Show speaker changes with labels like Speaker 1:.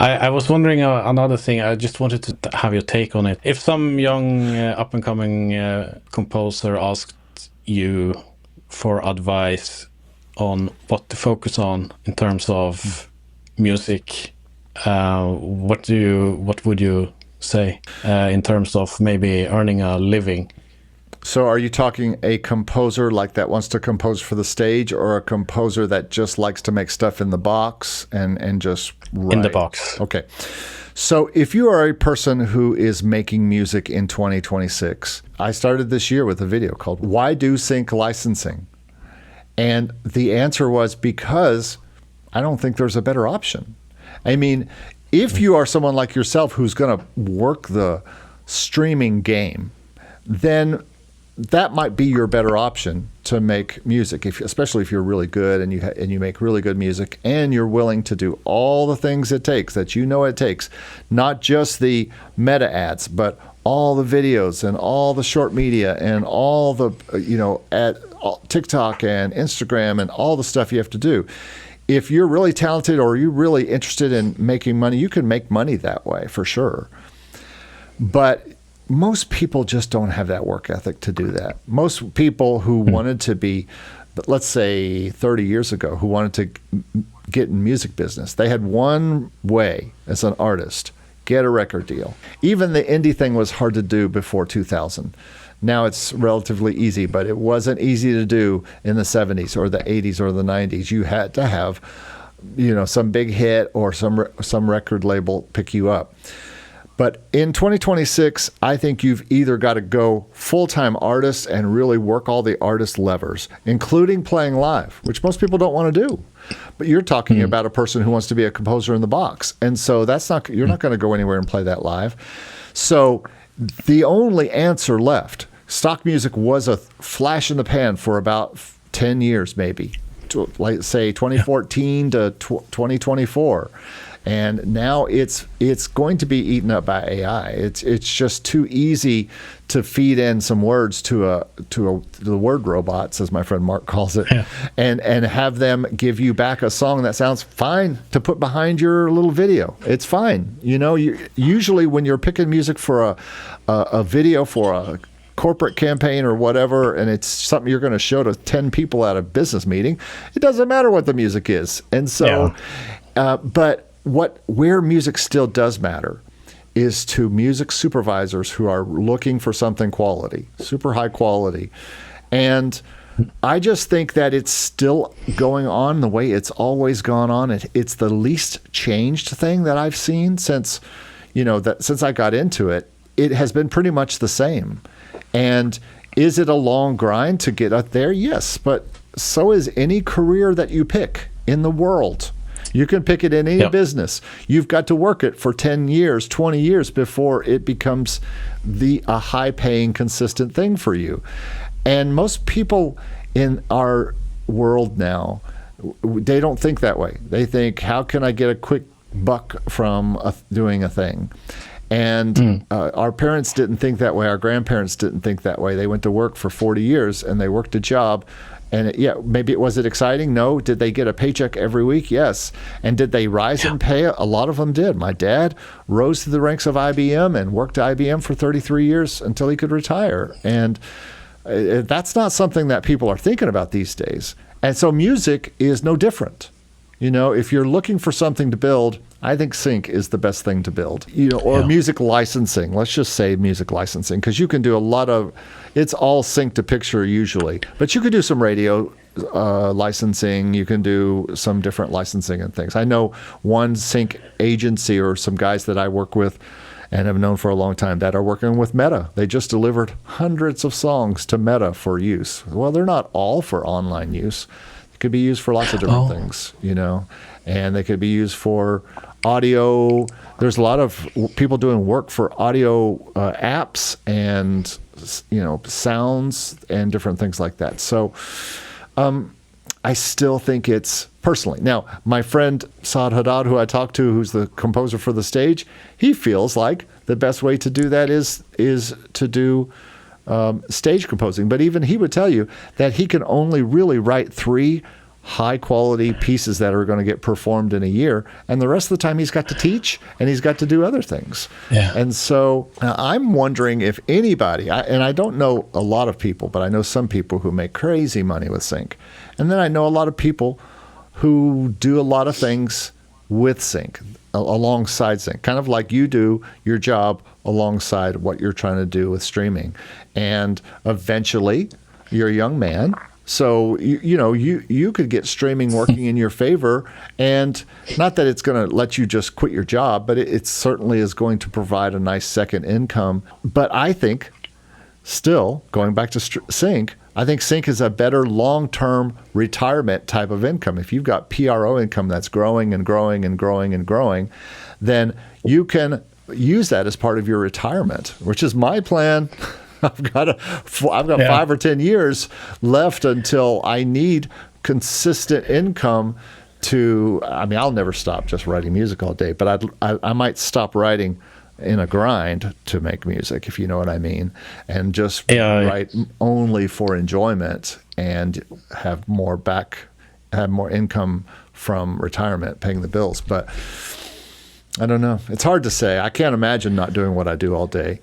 Speaker 1: I was wondering another thing. I just wanted to have your take on it. If some young up-and-coming composer asked you for advice on what to focus on in terms of music, what would you say in terms of maybe earning a living?
Speaker 2: So are you talking a composer like that wants to compose for the stage, or a composer that just likes to make stuff in the box and just write?
Speaker 1: In the box.
Speaker 2: Okay. So if you are a person who is making music in 2026, I started this year with a video called Why Do Sync Licensing? And the answer was because I don't think there's a better option. I mean, if you are someone like yourself who's going to work the streaming game, then that might be your better option to make music, especially if you're really good and you make really good music and you're willing to do all the things it takes that it takes, not just the meta ads, but all the videos and all the short media and all the at TikTok and Instagram and all the stuff you have to do. If you're really talented or you're really interested in making money, you can make money that way for sure. But most people just don't have that work ethic to do that. Most people who wanted to be, let's say 30 years ago, who wanted to get in music business, they had one way as an artist: get a record deal. Even the indie thing was hard to do before 2000. Now it's relatively easy, but it wasn't easy to do in the 70s or the 80s or the 90s. You had to have, some big hit or some record label pick you up. But in 2026, I think you've either got to go full-time artist and really work all the artist levers, including playing live, which most people don't want to do. But you're talking about a person who wants to be a composer in the box. And so you're not going to go anywhere and play that live. So the only answer left, stock music was a flash in the pan for about 10 years, maybe, like say 2014 to 2024. And now it's going to be eaten up by AI. It's just too easy to feed in some words to the word robots, as my friend Mark calls it, and have them give you back a song that sounds fine to put behind your little video. It's fine. Usually when you're picking music for a video for a corporate campaign or whatever, and it's something you're going to show to 10 people at a business meeting, it doesn't matter what the music is. And so, but where music still does matter is to music supervisors who are looking for something quality, super high quality. And I just think that it's still going on the way it's always gone on. It's the least changed thing that I've seen since I got into it. It has been pretty much the same. And is it a long grind to get up there? Yes, but so is any career that you pick in the world. You can pick it in any business. You've got to work it for 10 years, 20 years before it becomes a high-paying, consistent thing for you. And most people in our world now, they don't think that way. They think, how can I get a quick buck from doing a thing? And our parents didn't think that way. Our grandparents didn't think that way. They went to work for 40 years, and they worked a job. And maybe was it exciting? No. Did they get a paycheck every week? Yes. And did they rise in pay? A lot of them did. My dad rose to the ranks of IBM and worked at IBM for 33 years until he could retire. And that's not something that people are thinking about these days. And so music is no different. If you're looking for something to build, I think sync is the best thing to build. Or music licensing. Let's just say music licensing, because you can do a lot of, it's all sync to picture usually, but you could do some radio licensing. You can do some different licensing and things. I know one sync agency or some guys that I work with and have known for a long time that are working with Meta. They just delivered hundreds of songs to Meta for use. Well, they're not all for online use. They could be used for lots of different things, and they could be used for audio. There's a lot of people doing work for audio apps and sounds and different things like that. So I still think it's personally. Now, my friend Saad Haddad, who I talked to, who's the composer for the stage, he feels like the best way to do that is to do stage composing. But even he would tell you that he can only really write 3 high quality pieces that are going to get performed in a year, and the rest of the time he's got to teach and he's got to do other things.
Speaker 1: Yeah.
Speaker 2: And so I'm wondering if anybody, and I don't know a lot of people, but I know some people who make crazy money with sync, and then I know a lot of people who do a lot of things with sync, alongside sync, kind of like you do your job alongside what you're trying to do with streaming. And eventually you're a young man, so you could get streaming working in your favor, and not that it's going to let you just quit your job, but it certainly is going to provide a nice second income. But I think, still going back to sync, I think sync is a better long-term retirement type of income. If you've got PRO income that's growing and growing and growing and growing, then you can use that as part of your retirement, which is my plan. I've got 5 or 10 years left until I need consistent income to, I mean, I'll never stop just writing music all day, but I might stop writing in a grind to make music, if you know what I mean, and just write only for enjoyment and have more income from retirement, paying the bills. But I don't know. It's hard to say. I can't imagine not doing what I do all day.